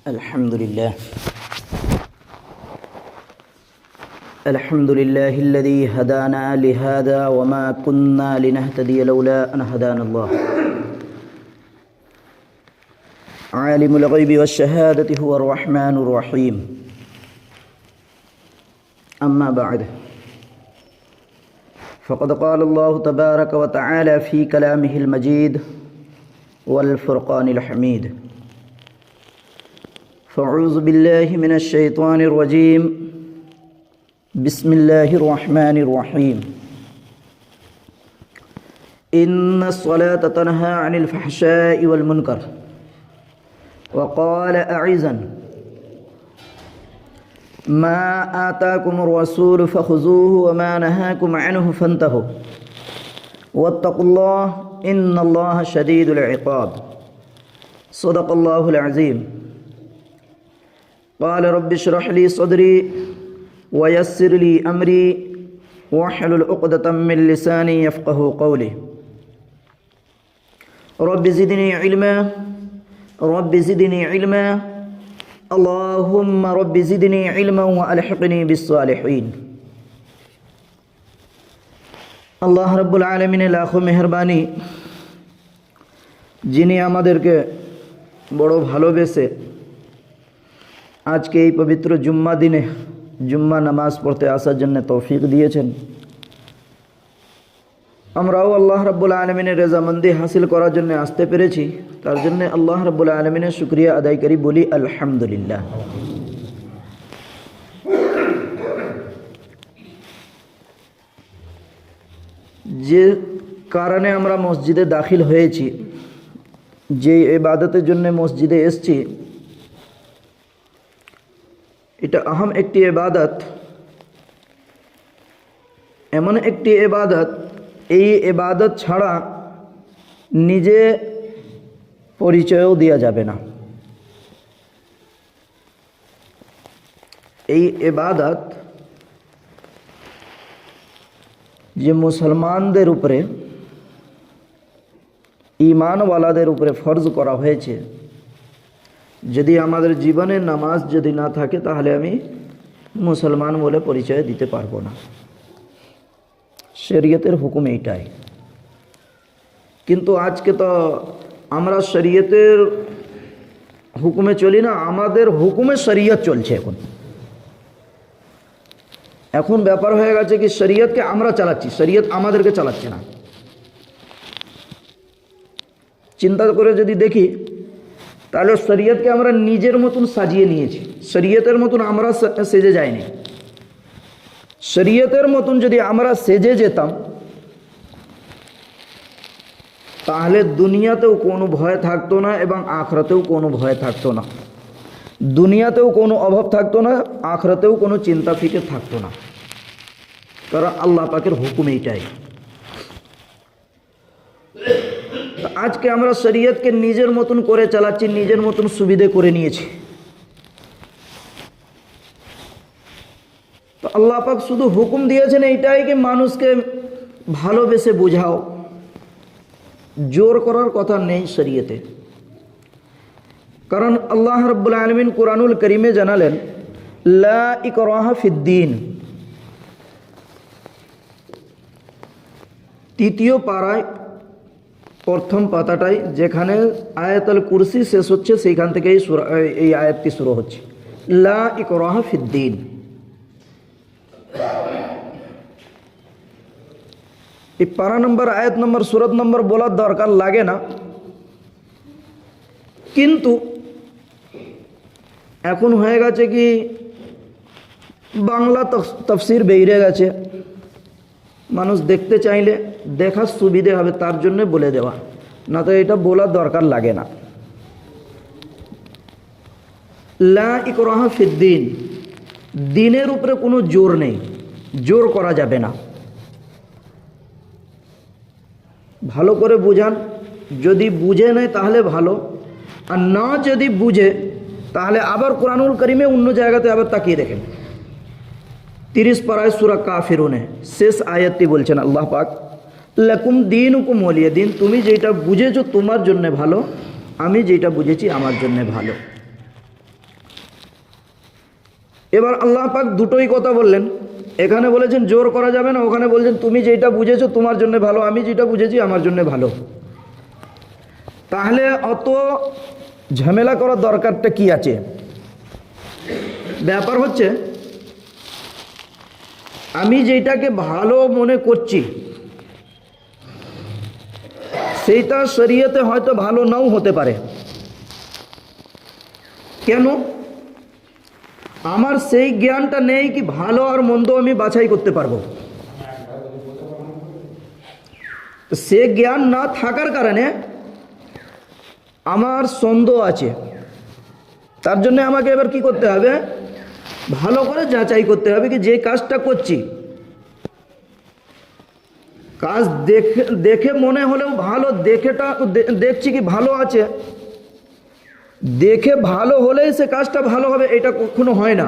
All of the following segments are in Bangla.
الحمد لله الذي هدانا لهذا وما كنا لنهتدي لولا أن هدانا الله عالم الغيب والشهادة هو الرحمن الرحيم أما بعد فقد قال الله تبارك وتعالى في كلامه المجيد والفرقان الحميد فأعوذ بالله من الشيطان الرجيم بسم الله الرحمن الرحيم إن الصلاة تنهى عن الفحشاء والمنكر وقال أعزا ما آتاكم الرسول فخذوه وما نهاكم عنه فانتهوا واتقوا الله إن الله شديد العقاب صدق الله العظيم قال رب اشرح لي صدري ويسر لي أمري واحلل عقدة من لساني يفقه قولي رب زدني علما رب زدني علما اللهم رب زدني علما وألحقني بالصالحين আল্লাহ রাব্বুল আলামিনের লাখো মেহেরবানি, যিনি আমাদেরকে বড় ভালোবেসে আজকে এই পবিত্র জুম্মা দিনে জুম্মা নামাজ পড়তে আসার জন্য তৌফিক দিয়েছেন। আমরাও আল্লাহ রাব্বুল আলামিনের রেজামন্দি হাসিল করার জন্য আসতে পেরেছি, তার জন্য আল্লাহ রাব্বুল আলামিনের শুকরিয়া আদায় করি, বলি আলহামদুলিল্লাহ। যে কারণে আমরা মসজিদে দাখিল হয়েছি, যে ইবাদতের জন্য মসজিদে এসেছি, এটা আহম একটি ইবাদত, এমন একটি ইবাদত, এই ইবাদত ছাড়া নিজে পরিচয়ও দেওয়া যাবে না। এই ইবাদত যে মুসলমানদের উপরে, ঈমানওয়ালাদের উপরে ফরজ করা হয়েছে, যদি আমাদের জীবনে নামাজ যদি না থাকে তাহলে আমি মুসলমান বলে পরিচয় দিতে পারবো না। শরীয়তের হুকুম এইটাই। কিন্তু আজকে তো আমরা শরীয়তের হুকুমে চলি না, আমাদের হুকুমে শরীয়ত চলছে। এখন ব্যাপার হয়ে গেছে কি শরীয়তকে আমরা চালাচ্ছি, শরীয়ত আমাদেরকে চালাচ্ছে না। চিন্তা করে যদি দেখি তাহলে শরীয়তকে আমরা নিজের মতন সাজিয়ে নিয়েছি, শরীয়তের মতন আমরা সেজে যাইনি। শরীয়তের মতন যদি আমরা সেজে যেতাম তাহলে দুনিয়াতেও কোনো ভয় থাকতো না এবং আখিরাতেও কোনো ভয় থাকতো না। দুনিয়াতেও কোনো অভাব থাকতো না, আখিরাতেও কোনো চিন্তা ফিকির থাকতো না, কারণ আল্লাহ পাকের হুকুম এইটাই। আজকে আমরা শরীয়তকে নিজের মতন করে চালাচ্ছি, নিজের মতন সুবিধে করে নিয়েছি। তো আল্লাহ পাক শুধু হুকুম দিয়েছেন এইটাই কি মানুষকে ভালোবেসে বোঝাও, জোর করার কথা নেই শরীয়তে। কারণ আল্লাহ রাব্বুল আলামিন কুরআনুল কারীমে জানালেন লা ইকরাহা ফিদ্দীন, তৃতীয় পারায় প্রথম পাতাটাই যেখানে আয়াতুল কুরসি শেষ হচ্ছে সেইখান থেকেই এই আয়াতটি শুরু হচ্ছে, লা ইকরাহা ফিদ্দীন। এই পারা নম্বর, আয়াত নম্বর, সূরা নম্বর বলার দরকার লাগে না, কিন্তু এখন হয়ে গেছে কি বাংলা তাফসীর বেরিয়ে গেছে, মানুষ দেখতে চাইলে দেখার সুবিধে হবে তার জন্য বলে দেওয়া, না তো এটা বলার দরকার লাগে না। লা ইকরাহা ফিদ্দীন, দিনের উপরে কোনো জোর নেই, জোর করা যাবে না। ভালো করে বুঝান, যদি বুঝে নেয় তাহলে ভালো, আর না যদি বুঝে তাহলে আবার কুরআনুল কারীমে অন্য জায়গাতে আবার তাকিয়ে দেখেন। 30 পারায় সূরা কাফিরুনে শেষ আয়াতটি বলছেন আল্লাহ পাক, লাকুম দীনুকুম ওয়ালিয়া দিন, তুমি যেটা বুঝেছো তোমার জন্য ভালো, আমি যেটা বুঝেছি আমার জন্য ভালো। এবার আল্লাহ পাক দুটোই কথা বললেন, এখানে বলেছেন জোর করা যাবে না, ওখানে বলছেন তুমি যেটা বুঝেছো তোমার জন্য ভালো, আমি যেটা বুঝেছি আমার জন্য ভালো। তাহলে অত ঝামেলা করার দরকারটা কি আছে? ব্যাপার হচ্ছে আমি যেটাকে ভালো মনে করছি সেইটা শরীয়তে হয়তো ভালো নাও হতে পারে। কেন? আমার সেই জ্ঞানটা নেই কি ভালো আর মন্দ আমি বাছাই করতে পারবো। সে জ্ঞান না থাকার কারণে আমার সন্দেহ আছে। তার জন্য আমাকে এবার কি করতে হবে? ভালো করে যাচাই করতে হবে কি যে কাজটা করছি, কাজ দেখে মনে হলেও ভালো, দেখছি কি ভালো আছে, দেখে ভালো হলেই সে কাজটা ভালো হবে এটা কখনো হয় না।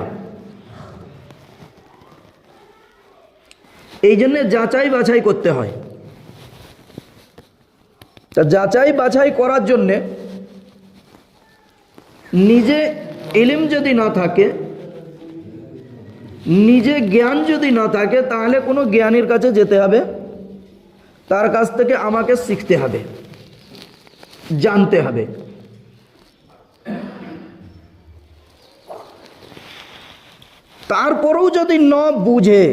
এই জন্যে যাচাই বাছাই করতে হয়। তা যাচাই বাছাই করার জন্যে নিজে ইলম যদি না থাকে, নিজে জ্ঞান যদি না থাকে, তাহলে কোনো জ্ঞানীর কাছে যেতে হবে, তার কাছ থেকে আমাকে শিখতে হবে, জানতে হবে। তারপরেও যদি না বুঝে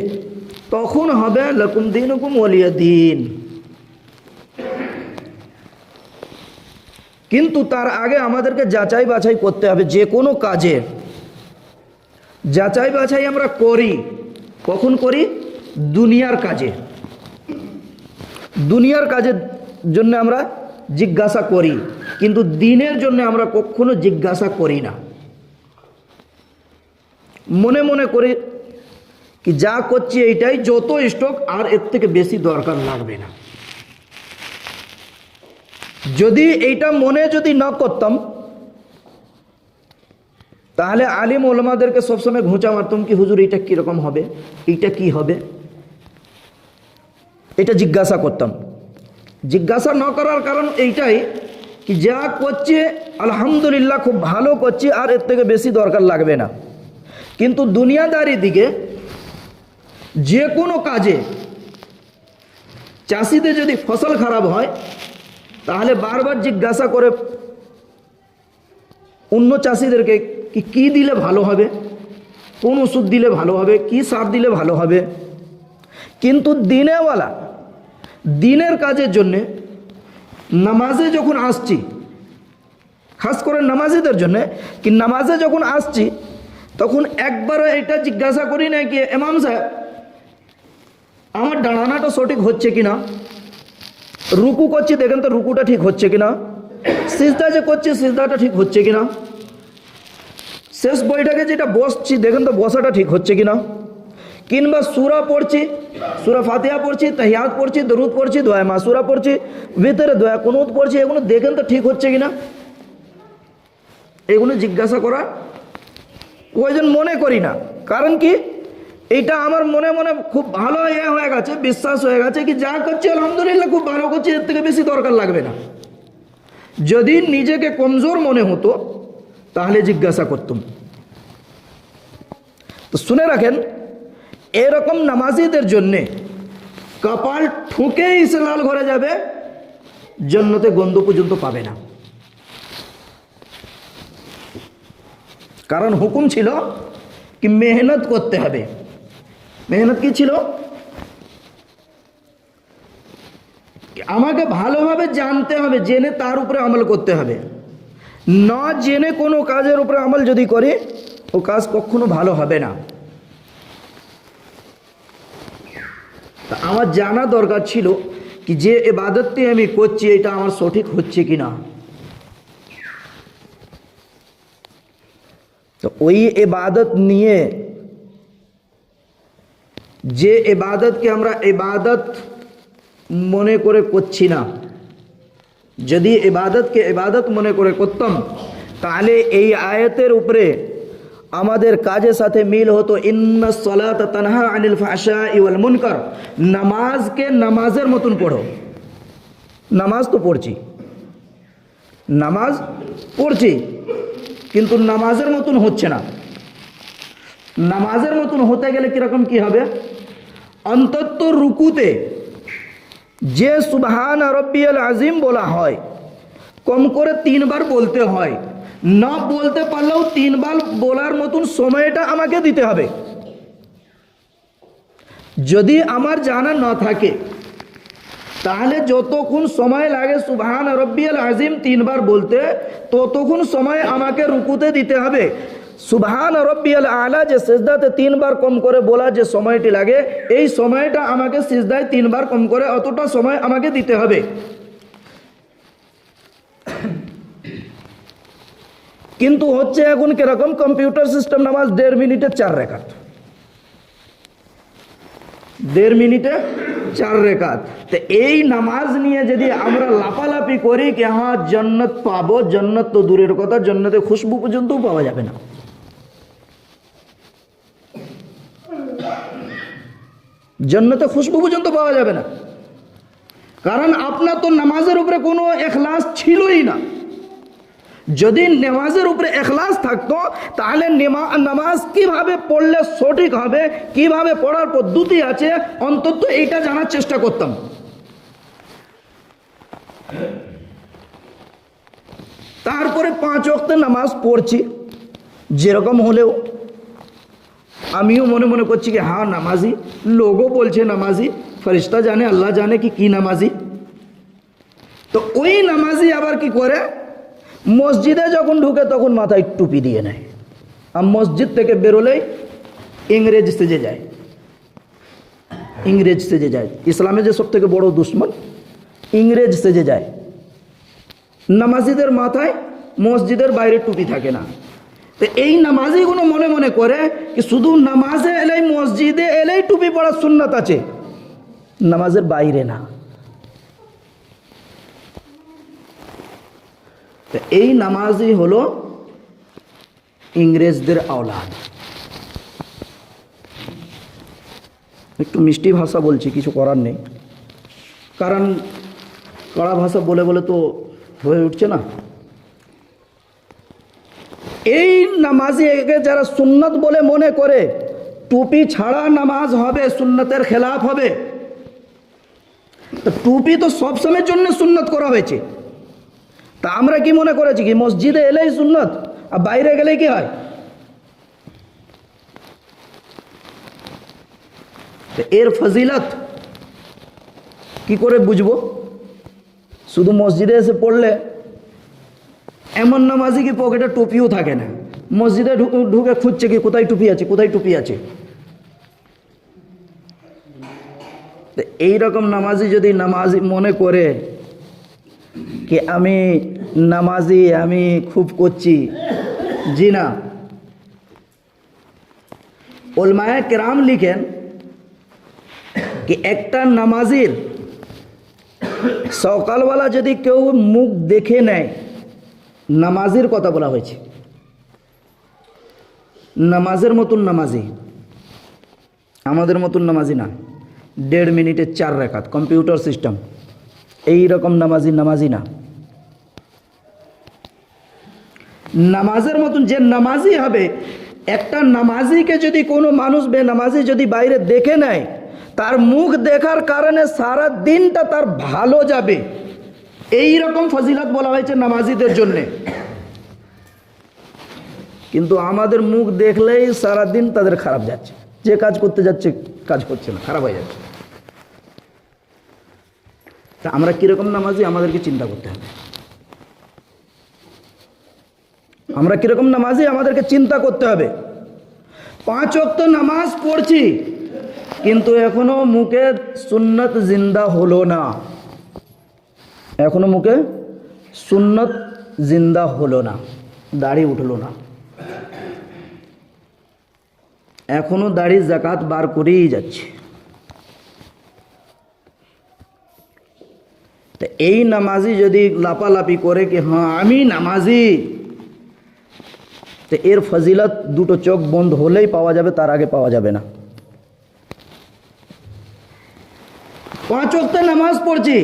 তখন হবে লাকুম দীনুকুম ওয়ালিয়া দীন। কিন্তু তার আগে আমাদেরকে যাচাই বাছাই করতে হবে। যে কোনো কাজে যাচাই বাছাই আমরা করি, কখন করি? দুনিয়ার কাজে। দুনিয়ার কাজের জন্য আমরা জিজ্ঞাসা করি, কিন্তু দিনের জন্য আমরা কখনো জিজ্ঞাসা করি না। মনে মনে করি কি যা করছি এইটাই যত স্টক, আর এর থেকে বেশি দরকার লাগবে না। যদি এইটা মনে যদি না করতাম তাহলে আলিম ওলামাদেরকে সবসময় ঘুঁচা মারতাম কি হুজুর এইটা কীরকম হবে, এইটা কি হবে, এটা জিজ্ঞাসা করতাম। জিজ্ঞাসা না করার কারণ এইটাই কি যা করছে আলহামদুলিল্লাহ খুব ভালো করছি, আর এর থেকে বেশি দরকার লাগবে না। কিন্তু দুনিয়াদারি দিকে যে কোনো কাজে চাষিদের যদি ফসল খারাপ হয় তাহলে বারবার জিজ্ঞাসা করে অন্য চাষিদেরকে কি দিলে ভালো হবে, কোন ওষুধ দিলে ভালো হবে, কি সার দিলে ভালো হবে। কিন্তু দিনেওয়ালা দিনের কাজের জন্যে নামাজে যখন আসছি, খাস করে নামাজিদের জন্যে কি নামাজে যখন আসছি তখন একবারও এটা জিজ্ঞাসা করি না কি ইমাম সাহেব আমার দাঁড়ানাটা সঠিক হচ্ছে কিনা, রুকু করছি দেখেন তো রুকুটা ঠিক হচ্ছে কিনা, সিজদা যে করছি সিজদাটা ঠিক হচ্ছে কিনা, শেষ বইটাকে যেটা বসছি দেখেন তো বসাটা ঠিক হচ্ছে কিনা, কিংবা সূরা পড়ছি, সূরা ফাতিহা পড়ছি, তাহিয়াত পড়ছি, দরুদ পড়ছি, দোয়া মাসুরা পড়ছি, ভিতরে দোয়া কুনুত পড়ছি, এগুলো দেখেন তো ঠিক হচ্ছে কিনা। এগুলো জিজ্ঞাসা করা ওইজন মনে করি না। কারণ কি এইটা আমার মনে মনে খুব ভালো হয়ে গেছে, বিশ্বাস হয়ে গেছে কি যা করছি আলহামদুলিল্লাহ খুব ভালো করছি, এর থেকে বেশি দরকার লাগবে না। যদি নিজেকে কমজোর মনে হতো তাহলে জিজ্ঞাসা করতাম। তো শুনে রাখেন, এরকম নামাজিদের জন্যে কপাল ঠুকেই সে লাল ঘরে যাবে, জান্নাতে গন্ধ পর্যন্ত পাবে না। কারণ হুকুম ছিল কি মেহনত করতে হবে। মেহনত কি ছিল? আমাকে ভালোভাবে জানতে হবে, জেনে তার উপরে আমল করতে হবে। না জেনে কোনো কাজের উপরে আমল যদি করে ও কাজ কখনো ভালো হবে না। তা আমার জানা দরকার ছিল কি যে ইবাদতটি আমি করছি এটা আমার সঠিক হচ্ছে কিনা। তো ওই ইবাদত নিয়ে, যে ইবাদতকে আমরা ইবাদত মনে করে করছি না, যদি ইবাদতকে ইবাদত মনে করে করতাম তাহলে এই আয়াতের উপরে আমাদের কাজের সাথে মিল হতো। ইন্নাস সালাতা তানহা আনিল ফাহশাই ওয়াল মুনকার, নামাজকে নামাজের মতন পড়ো। নামাজ তো পড়ছি, নামাজ পড়ছি, কিন্তু নামাজের মতন হচ্ছে না। নামাজের মতন হতে গেলে কিরকম কি হবে? অন্তত রুকুতে যে সুবহান রব্বিয়াল আজিম বলা হয় কম করে 3 বার বলতে হয়, না বলতে পারলেও 3 বার বলার মতন সময়টা আমাকে দিতে হবে। যদি আমার জানা না থাকে তাহলে যতক্ষণ সময় লাগে সুবহান রব্বিয়াল আজিম 3 বার বলতে, ততক্ষণ সময় আমাকে রুকুতে দিতে হবে। সুবহান রব্বিয়াল আলা যে সিজদাতে 3 বার কম করে বলা যে সময়টি লাগে, এই সময়টা আমাকে সিজদায় 3 বার কম করে অতটা সময় আমাকে দিতে হবে। কিন্তু হচ্ছে এখন কিরকম, কম্পিউটার সিস্টেম নামাজ 1.5 মিনিটে 4 রাকাত, 1.5 মিনিটে 4 রাকাত। তো এই নামাজ নিয়ে যদি আমরা লাফালাফি করি কি হ্যাঁ জান্নাত পাবো, জান্নাত তো দূরের কথা, জান্নাতে খুশবু পর্যন্তও পাওয়া যাবে না। জান্নাতে খুশবু পর্যন্ত পাওয়া যাবে না, কারণ আপনার তো নামাজের উপরে কোনো ইখলাস ছিলই না। যদি নামাজের উপরে ইখলাস থাকতো তাহলে নামাজ কিভাবে পড়লে সঠিক হবে, কিভাবে পড়ার পদ্ধতি আছে, অন্তত এইটা জানার চেষ্টা করতাম। তারপরে 5 ওয়াক্ত নামাজ পড়ছি, যেরকম হলেও আমিও মনে মনে করছি কি হ্যাঁ নামাজি, লোগও বলছে নামাজি, ফেরেশতা জানে আল্লাহ জানে কি নামাজি। তো ওই নামাজি আবার কি করে, মসজিদে যখন ঢুকে তখন মাথায় টুপি দিয়ে নেয়, আর মসজিদ থেকে বেরোলেই ইংরেজ সেজে যায়, ইংরেজ সেজে যায়। ইসলামের যে সব থেকে বড় দুশ্মন ইংরেজ সেজে যায়। নামাজিদের মাথায় মসজিদের বাইরে টুপি থাকে না। তো এই নামাজিগুলো মনে মনে করে কি শুধু নামাজে এলেই, মসজিদে এলেই টুপি পড়ার সুন্নাত আছে, নামাজের বাইরে না। তো এই নামাজই হলো ইংরেজদের আওলাদ। একটু মিষ্টি ভাষা বলছি, কিছু করার নেই, কারণ কড়া ভাষা বলে বলে তো হয়ে উঠছে না। এই নামাজি একে যারা সুন্নত বলে মনে করে, টুপি ছাড়া নামাজ হবে, সুন্নতের খেলাফ হবে। তো টুপি তো সবসময়ের জন্য সুন্নত করা হয়েছে। তা আমরা কি মনে করেছি কি মসজিদে এলেই সুন্নত আর বাইরে গেলেই কি হয়? এর ফজিলত কি করে বুঝবো? শুধু মসজিদে এসে পড়লে, এমন নামাজি কি পকেটে টুপিও থাকে না, মসজিদে ঢুকে খুঁজছে কি কোথায় টুপি আছে, কোথায় টুপি আছে। এইরকম নামাজি যদি নামাজি মনে করে কি আমি নামাজি, আমি খুব করছি, জি না। উলামায়ে কেরাম লিখেন কি একটা নামাজির সকালবেলা যদি কেউ মুখ দেখে নেয়, নামাজির কথা বলা হয়েছে, নামাজের মতন নামাজি, আমাদের মতন নামাজি না। 1.5 মিনিটে 4 রাকাত, কম্পিউটার সিস্টেম, এই রকম নামাজি না। নামাজের মতন যে নামাজি হবে, একটা নামাজিকে যদি কোনো মানুষ বেনামাজি যদি বাইরে দেখে নেয়, তার মুখ দেখার কারণে সারা দিনটা তার ভালো যাবে। এই রকম ফজিলত বলা হয়েছে নামাজিদের জন্য। কিন্তু আমাদের মুখ দেখলেই সারা দিন তাদের খারাপ যাচ্ছে, যে কাজ করতে যাচ্ছে কাজ করছে না, খারাপ হয়ে যাচ্ছে। তা আমরা কিরকম নামাজি আমাদেরকে চিন্তা করতে হবে। আমরা কিরকম নামাজি আমাদেরকে চিন্তা করতে হবে। 5 ওয়াক্ত নামাজ পড়ছি, কিন্তু এখনো মুখে সুন্নত জিন্দা হলো না, এখনো মুখে সুন্নত জিন্দা হলো না, দাড়ি উঠলো না, এখনো দাড়ি যাকাত বার করেই যাচ্ছে। তো এই নামাজি যদি লাপালাপি করে কি হ্যাঁ আমি নামাজি, তো এর ফজিলত দুটো চোখ বন্ধ হলেই পাওয়া যাবে, তার আগে পাওয়া যাবে না। 5 ওয়াক্ত নামাজ পড়ছি,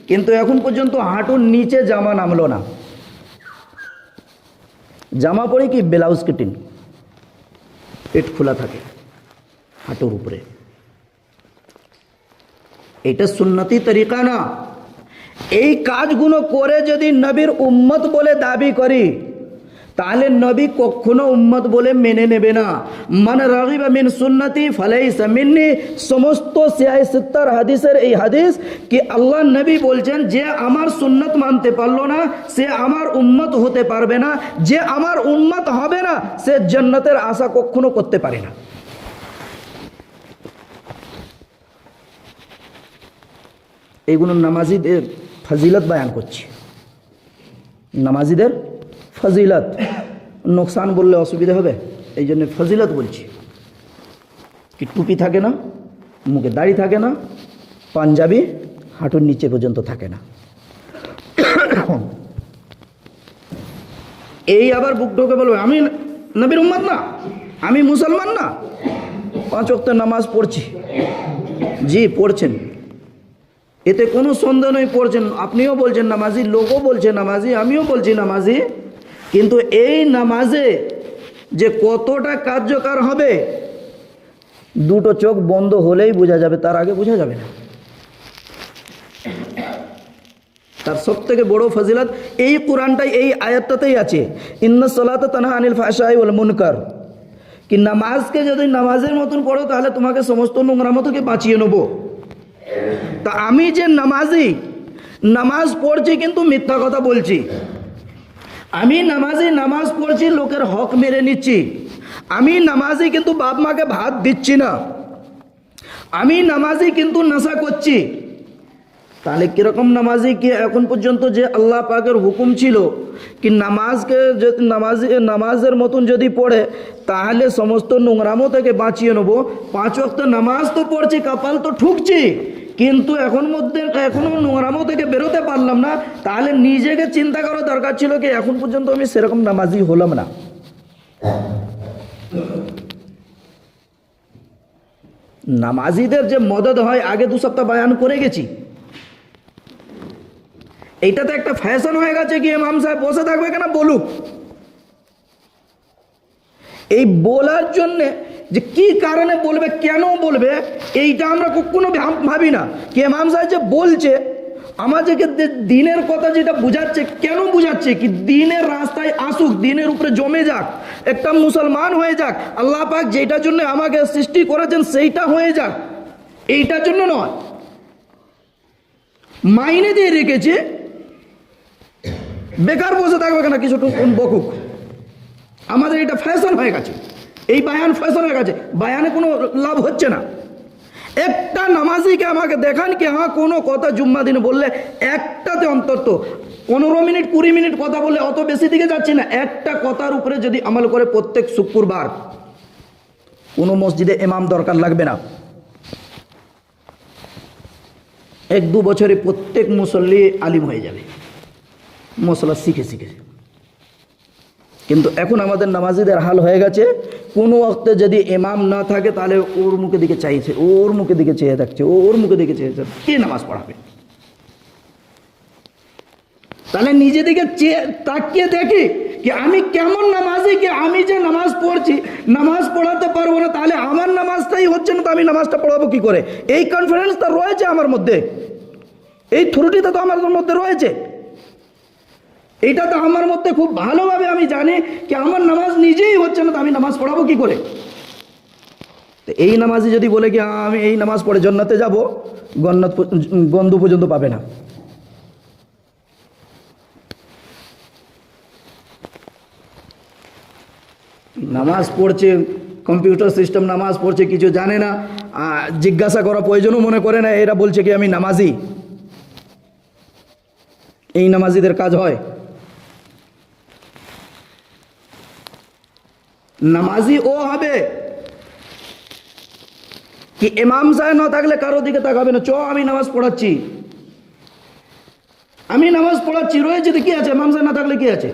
কিন্তু এখন পর্যন্ত হাঁটুর নিচে জামা নামলো না। জামা পরে কি ব্লাউজ কাটিং, পেট খোলা থাকে হাঁটুর উপরে। এটা সুন্নতি তরিকা না। এই কাজগুলো করে যদি নবীর উম্মত বলে দাবি করি, তাহলে নবী কখনো উম্মত বলে মেনে নেবে না। মান রাগিবা মিন সুন্নতি ফালাইসা মিন্নি, সমস্ত সিয়াহে সিত্তার হাদিসের এই হাদিস কি আল্লাহ নবী বলছেন, যে আমার সুন্নত মানতে পারলো না সে আমার উম্মত হতে পারবে না, যে আমার উম্মত হবে না সে জান্নাতের আশা কখনো করতে পারে না। এইগুলো নামাজিদের ফজিলত বয়ান করছি, নামাজিদের ফজিলত। নোকসান বললে অসুবিধা হবে, এই জন্য ফজিলত বলছি। কি টুপি থাকে না, মুখে দাড়ি থাকে না, পাঞ্জাবি হাঁটুর নিচে পর্যন্ত থাকে না। এই আবার বুক ঢোকে বলবে আমি নবীর উম্মত না, আমি মুসলমান না, 5 ওয়াক্ত নামাজ পড়ছি। জি পড়ছেন, এতে কোনো সন্দেহ নেই, পড়ছেন। আপনিও বলছেন নামাজি, লোকও বলছে নামাজি, আমিও বলছি নামাজি। কিন্তু এই নামাজে যে কতটা কার্যকর হবে, দুটো চোখ বন্ধ হলেই বোঝা যাবে, তার আগে বোঝা যাবে না। তার সব থেকে বড় ফজিলত এই কোরআনটাই, এই আয়াতটাতেই আছে, ইন্নাস সালাতা তানহা আনিল ফাহশাই ওয়াল মুনকার। কি নামাজকে যদি নামাজের মতন পড়ো তাহলে তোমাকে সমস্ত নোংরামো থেকে বাঁচিয়ে নেবো। তা আমি যে নামাজি, নামাজ পড়ছি কিন্তু মিথ্যা কথা বলছি। আমি নামাজি, নামাজ পড়ছি, লোকের হক মেরে নিচ্ছি। আমি নামাজি কিন্তু বাপ মাকে ভাত দিচ্ছি না। আমি নামাজি কিন্তু নেশা করছি। তাহলে কিরকম নামাজি? কি এখন পর্যন্ত যে আল্লাহ পাকের হুকুম ছিল কি নামাজকে নামাজের মতন যদি পড়ে তাহলে সমস্ত নোংরামো থেকে বাঁচিয়ে নেবো। 5 ওয়াক্ত নামাজ তো পড়ছি, কপাল তো ঠুকছি, কিন্তু এখনো নোংরামো থেকে বেরোতে পারলাম না। তাহলে নিজেকে চিন্তা করার দরকার ছিল কি এখন পর্যন্ত আমি সেরকম নামাজি হলাম না। নামাজিদের যে মদদ হয় আগে 2 সপ্তাহ বয়ান করে গেছি। এইটাতে একটা ফ্যাশন হয়ে গেছে কি ইমাম সাহেব বসে থাকবে কেন, বলুক। এই বলার জন্যে যে কি কারণে বলবে, কেন বলবে, এইটা আমরা কখনো ভাবি না। কি ইমাম সাহেব যে বলছে আমাদেরকে দিনের কথা যেটা বুঝাচ্ছে, কেন বুঝাচ্ছে? কি দিনের রাস্তায় আসুক, দিনের উপরে জমে যাক, একটা মুসলমান হয়ে যাক, আল্লাহ পাক যেটার জন্য আমাকে সৃষ্টি করেছেন সেইটা হয়ে যাক, এইটার জন্য নয়। মাইনে দিয়ে রেখেছে, বেকার বসে থাকবে কেন, কিছু বকুক। আমাদের এটা ফ্যাশন হয়ে গেছে, এই বায়ান ফ্যাশন হয়ে গেছে, বায়ানে কোনো লাভ হচ্ছে না। একটা নামাজিকে আমাকে দেখান কি হ্যাঁ কোনো কথা জুম্মা দিনে বললে একটাতে অন্তত 15 মিনিট 20 মিনিট কথা বললে, অত বেশি দিকে যাচ্ছি না, একটা কথার উপরে যদি আমল করে প্রত্যেক শুক্রবার, কোনো মসজিদে ইমাম দরকার লাগবে না। 1-2 বছরে প্রত্যেক মুসল্লি আলিম হয়ে যাবে, মশলা শিখে শিখে। কিন্তু এখন আমাদের নামাজিদের হাল হয়ে গেছে, কোনো ওয়াক্তে যদি ইমাম না থাকে তাহলে ওর মুখে দিকে চাইছে, ওর মুখে দিকে চেয়ে থাকছে, ওর মুখে দিকে চেয়ে থাকছে, কে নামাজ পড়াবে? তাহলে নিজে দিকে তাকিয়ে দেখি কি আমি কেমন নামাজি, কি আমি যে নামাজ পড়ছি নামাজ পড়াতে পারবো না, তাহলে আমার নামাজটাই হচ্ছে না, তো আমি নামাজটা পড়াবো কি করে? এই কনফিডেন্সটা রয়েছে আমার মধ্যে, এই থ্রুটিটা তো আমার মধ্যে রয়েছে। এইটা তো আমার মধ্যে খুব ভালোভাবে আমি জানি কি আমার নামাজ নিজেই হচ্ছে না, তো আমি নামাজ পড়াবো কি করে? তো এই নামাজি যদি বলে কি আমি এই নামাজ পড়ে জান্নাতে যাব, গন্ধ পর্যন্ত পাবে না। নামাজ পড়ছে, কম্পিউটার সিস্টেম নামাজ পড়ছে, কিছু জানে না, জিজ্ঞাসা করা প্রয়োজনও মনে করে না, এরা বলছে কি আমি নামাজি। এই নামাজিদের কাজ হয়? নামাজি ও হবে কি ইমাম সাহেব না থাকলে কারো দিকে তাকাবে না, চ আমি নামাজ পড়াচ্ছি, আমি নামাজ পড়াচ্ছি, রয়েছে তো কি আছে? ইমাম সাহেব না থাকলে কি আছে?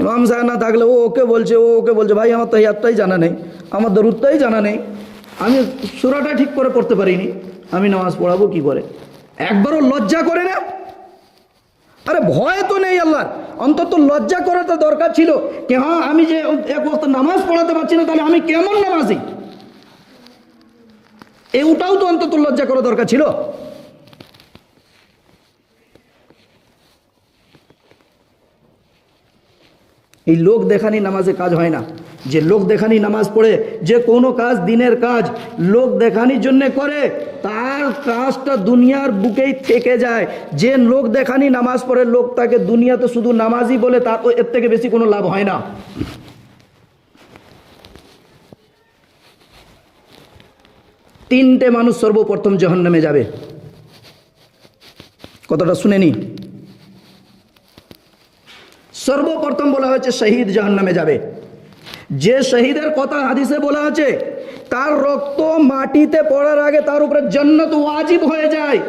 ইমাম সাহেব না থাকলে ও ওকে বলছে ভাই আমার তাহিয়াতটাই জানা নেই, আমার দরুদটাই জানা নেই, আমি সূরাটা ঠিক করে পড়তে পারিনি, আমি নামাজ পড়াবো কি করে? একবারও লজ্জা করে না? আরে ভয় তো নেই আল্লাহর, অন্তত লজ্জা করাটা দরকার ছিল কি হ্যাঁ আমি যে এক ওয়াক্ত নামাজ পড়াতে পারছি না তাহলে আমি কেমন নামাজি, ওটাও তো অন্তত লজ্জা করা দরকার ছিল। এই লোক দেখানি নামাজে কাজ হয় না। যে লোক দেখানি নামাজ পড়ে, যে কোনো কাজ দিনের কাজ লোক দেখানির জন্য করে, তার কাজটা দুনিয়ার বুকেই থেকে যায়। যে লোক দেখানি নামাজ পড়ে, লোক তাকে দুনিয়াতে শুধু নামাজই বলে, তার এর থেকে বেশি কোনো লাভ হয় না। তিনটে মানুষ সর্বপ্রথম জাহান্নামে যাবে। কথাটা শুনেনি? সর্বপ্রথম বলা হয়েছে শহীদ জাহান্নামে যাবে। যে শহীদের কথা হাদিসে বলা আছে, তার রক্ত মাটিতে পড়ার আগে তার উপরে জান্নাত ওয়াজিব হয়ে যায়,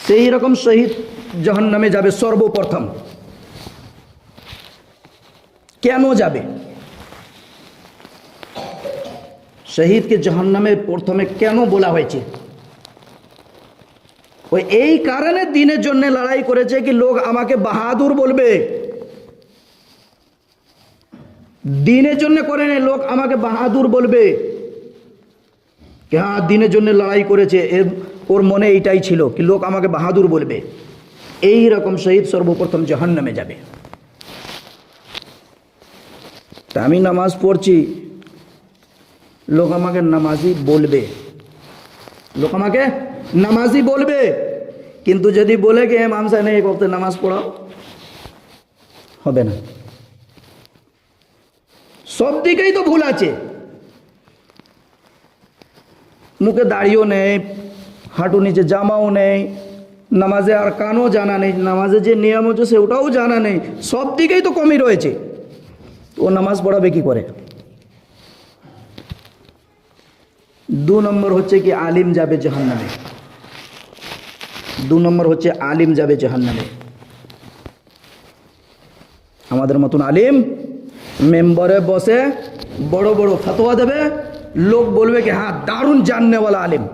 সেই রকম শহীদ জাহান্নামে যাবে সর্বপ্রথম। কেন যাবে? শহীদকে জাহান্নামে প্রথমে কেন বলা হয়েছে? ওই এই কারণে দিনের জন্য লড়াই করেছে কি লোক আমাকে বাহাদুর বলবে। দিনের জন্য করে না, লোক আমাকে বাহাদুর বলবে। হ্যাঁ দিনের জন্য লড়াই করেছে, ওর মনে এইটাই ছিল কি লোক আমাকে বাহাদুর বলবে। এই রকম শহীদ সর্বপ্রথম জাহান্নামে যাবে। তা আমি নামাজ পড়ছি, লোক আমাকে নামাজি বলবে, লোক আমাকে নামাজি বলবে। কিন্তু যদি বলে কি ইমাম সাহেব এই বলতে নামাজ পড়াও, হবে না। সব দিকেই তো ভুল আছে। মুখে দাড়িও নেই, হাঁটু নিচে জামাও নেই, নামাজে আর কানও জানা নেই, নামাজে যে নিয়ম হচ্ছে সেটাও জানা নেই, সব দিকেই তো কমই রয়েছে। ও নামাজ পড়াবে কি করে? 2 নম্বর হচ্ছে কি আলিম যাবে জাহান্নামে। 2 নম্বর হচ্ছে আলিম যাবে জাহান্নামে। আমাদের মতন আলিম মেম্বারে বসে বড় বড় ফতোয়া দেবে, লোক বলবে কি হ্যাঁ দারুণ জাননেওয়ালা আলিম।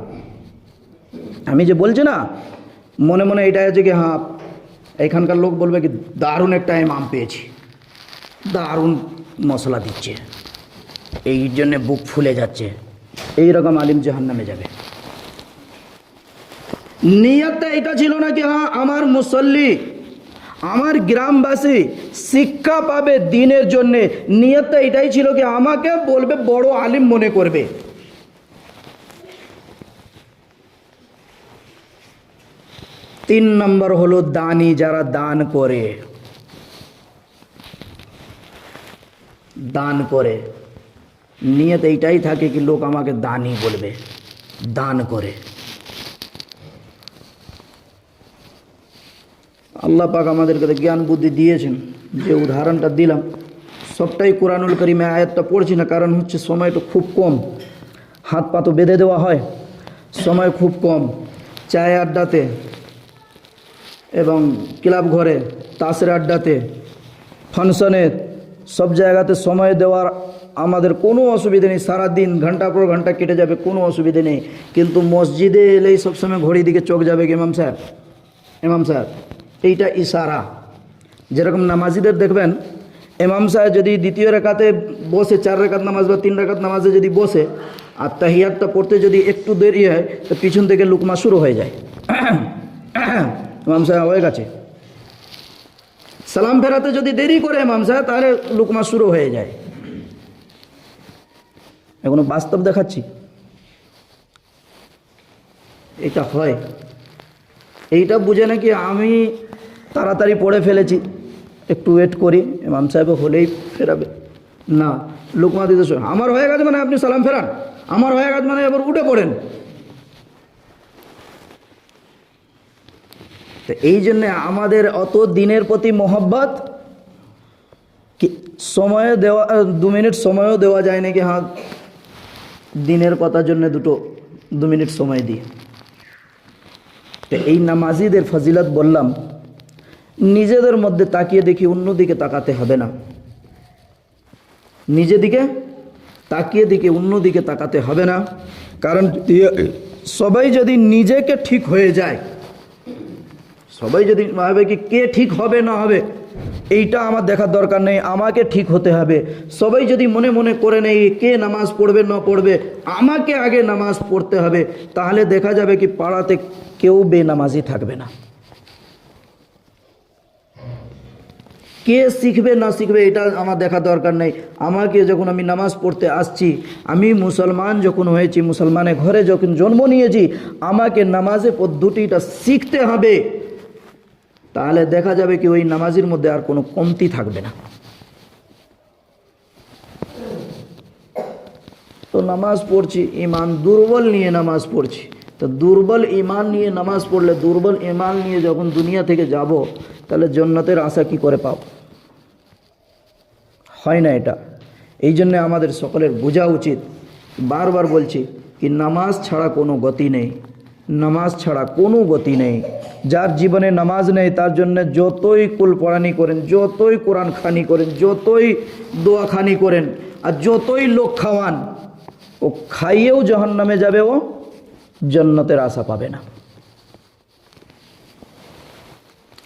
আমি যে বলছি না, মনে মনে এটাই আছে কি হ্যাঁ এখানকার লোক বলবে কি দারুণ একটা ইমাম পেয়েছি, দারুণ মশলা দিচ্ছে, এই জন্যে বুক ফুলে যাচ্ছে। এই রকম আলিম জাহান্নামে যাবে। নিয়তটা এটা ছিল না কি হ্যাঁ আমার মুসল্লি, আমার গ্রামবাসী শিক্ষা পাবে দিনের জন্যে। নিয়তটা এটাই ছিল কি আমাকে বলবে বড় আলিম মনে করবে। তিন নম্বর হলো দানি, যারা দান করে। দান করে নিয়ত এইটাই থাকে কি লোক আমাকে দানি বলবে, দান করে। আল্লাহ পাক আমাদেরকে জ্ঞান বুদ্ধি দিয়েছেন। যে উদাহরণটা দিলাম সবটাই কোরআনুল কারীমে, আয়াতটা পড়ছি না কারণ হচ্ছে সময়টা খুব কম, হাত পা তো বেঁধে দেওয়া হয়, সময় খুব কম। চায়ে আড্ডাতে এবং ক্লাব ঘরে, তাসের আড্ডাতে, ফাংশনে, সব জায়গাতে সময় দেওয়ার আমাদের কোনো অসুবিধে নেই। সারাদিন ঘন্টার পর ঘন্টা কেটে যাবে, কোনো অসুবিধে নেই। কিন্তু মসজিদে এলেই সবসময় ঘড়ির দিকে চোখ যাবে কি ইমাম সাহেব, ইমাম সাহেব। এইটা ইশারা। যেরকম নামাজিদের দেখবেন ইমাম সাহেব যদি দ্বিতীয় রাকাতে বসে, 4 রাকাত নামাজ বা 3 রাকাত নামাজে যদি বসে আর তাহিয়াতটা পড়তে যদি একটু দেরি হয় তো পিছন থেকে লুকমা শুরু হয়ে যায়। ইমাম সাহেব হয়ে গেছে। সালাম ফেরাতে যদি দেরি করে ইমাম সাহেব তাহলে লুকমা শুরু হয়ে যায়। এখনো বাস্তব দেখাচ্ছি, এটা হয়। এইটা বুঝে নাকি আমি তাড়াতাড়ি পড়ে ফেলেছি, একটু ওয়েট করি, ইমাম সাহেব হলেই ফেরাবে না। লুকমা দিতে আমার হয়ে গেছে মানে আপনি সালাম ফেরান, আমার হয়ে গেছে মানে এবার উঠে পড়েন। তো এই জন্যে আমাদের অত দিনের প্রতি মহব্বত কি সময়ে দেওয়া, 2 মিনিট সময়ও দেওয়া যায় নাকি হ্যাঁ দিনের কথার জন্য 2 মিনিট সময় দিই। তো এই নামাজিদের ফজিলত বললাম, নিজেদের মধ্যে তাকিয়ে দেখি, অন্যদিকে তাকাতে হবে না। নিজের দিকে তাকিয়ে দেখি, অন্যদিকে তাকাতে হবে না। কারণ সবাই যদি নিজেকে ঠিক হয়ে যায়, সবাই যদি ভাবে কি কে ঠিক হবে না হবে এইটা আমার দেখার দরকার নেই, আমাকে ঠিক হতে হবে। সবাই যদি মনে মনে করে নেই কে নামাজ পড়বে না পড়বে, আমাকে আগে নামাজ পড়তে হবে, তাহলে দেখা যাবে কি পাড়াতে কেউ বেনামাজি থাকবে না। কে শিখবে না শিখবে এটা আমার দেখা দরকার নেই। আমাকে যখন আমি নামাজ পড়তে আসছি, আমি মুসলমান যখন হয়েছি, মুসলমানের ঘরে যখন জন্ম নিয়েছি, আমাকে নামাজের পদ্ধতিটা শিখতে হবে। তাহলে দেখা যাবে কি ওই নামাজের মধ্যে আর কোনো কমতি থাকবে না। তো নামাজ পড়ছি ইমান দুর্বল নিয়ে নামাজ পড়ছি, তো দুর্বল ইমান নিয়ে নামাজ পড়লে, দুর্বল ইমান নিয়ে যখন দুনিয়া থেকে যাব, তাহলে জান্নাতের আশা কি করে পাব? হয় না এটা। এই জন্য আমাদের সকলের বোঝা উচিত, বারবার বলছি কি নামাজ ছাড়া কোনো গতি নেই, নামাজ ছাড়া কোনো গতি নেই। যার জীবনে নামাজ নেই তার জন্য যতই কুল পড়ানি করেন, যতই কোরআন খানি করেন, যতই দোয়া খানি করেন, আর যতই লোক খাওয়ান, ও খাইয়েও জাহান্নামে যাবে, ও জান্নাতের আশা পাবে না।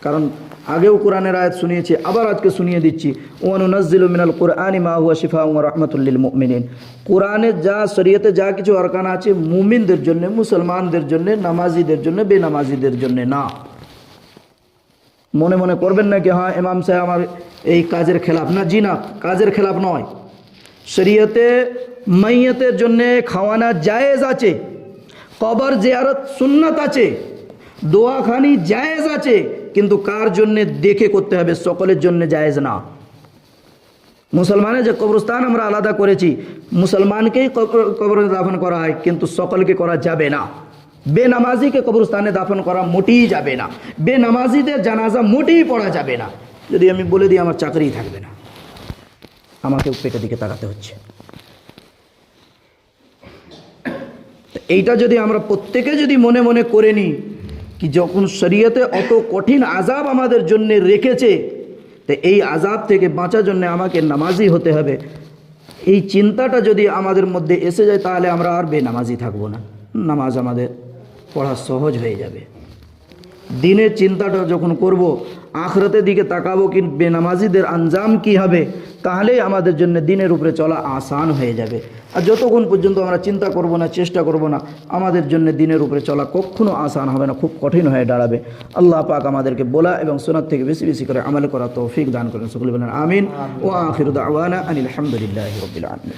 কারণ আগেও কোরআনের আয়াত শুনিয়েছি, আবার আজকে শুনিয়ে দিচ্ছি, ওয়ানুনাজ্জিলু মিনাল কুরআনি মা হুয়া শিফাউন ওয়া রাহমাতুল লিল মুমিনিন। কোরআনে যা, শরীয়তে যা কিছু আরকান আছে মুমিনদের জন্য, মুসলমানদের জন্য, নামাজিদের জন্য, বেনামাজিদের জন্য না। মনে মনে করবেন না কি হ্যাঁ ইমাম সাহেব আমার এই কাজের খেলাফ, না, জি না, কাজের খেলাফ নয়। শরীয়তে মাইয়াতের জন্য খাওয়ানা জায়েজ আছে, কবর জিয়ারত সুন্নাত আছে, দোয়াখানি জায়েজ আছে, কিন্তু কার জন্য দেখে করতে হবে, সকলের জন্য জায়েজ না। মুসলমানের যে কবরস্থান আমরা আলাদা করেছি, মুসলমানকেই কবরে দাফন করা হয়, কিন্তু সকলকে করা যাবে না। বেনামাজিকে কবরস্থানে দাফন করা মোটেই যাবে না, বেনামাজিদের জানাজা মোটেই পড়া যাবে না। যদি আমি বলে দিই আমার চাকরি থাকবে না, আমাকেও পেটের দিকে তাকাতে হচ্ছে। এইটা যদি আমরা প্রত্যেকে যদি মনে মনে করে নিই কি যখন শরীয়তে অত কঠিন আযাব আমাদের জন্য রেখেছে, তো এই আযাব থেকে বাঁচার জন্য আমাকে নামাজি হতে হবে, এই চিন্তাটা যদি আমাদের মধ্যে এসে যায়, তাহলে আমরা আর বেনামাজি থাকবো না, নামাজ আমাদের পড়া সহজ হয়ে যাবে। দিনের চিন্তাটা যখন করব, আখিরাতের দিকে তাকাবো কি বেনামাজিদের আঞ্জাম কি হবে, তাহলেই আমাদের জন্য দিনের উপরে চলা আসান হয়ে যাবে। আর যতক্ষণ পর্যন্ত আমরা চিন্তা করব না, চেষ্টা করব না, আমাদের জন্য দিনের উপরে চলা কখনো আসান হবে না, খুব কঠিন হয়ে দাঁড়াবে। আল্লাহ পাক আমাদেরকে বলা এবং শোনার থেকে বেশি বেশি করে আমল করা তৌফিক দান করেন। সকলে বলেন আমিন। ওয়া আখিরু দাওয়ানা আনিল হামদুলিল্লাহি রাব্বিল আলামিন।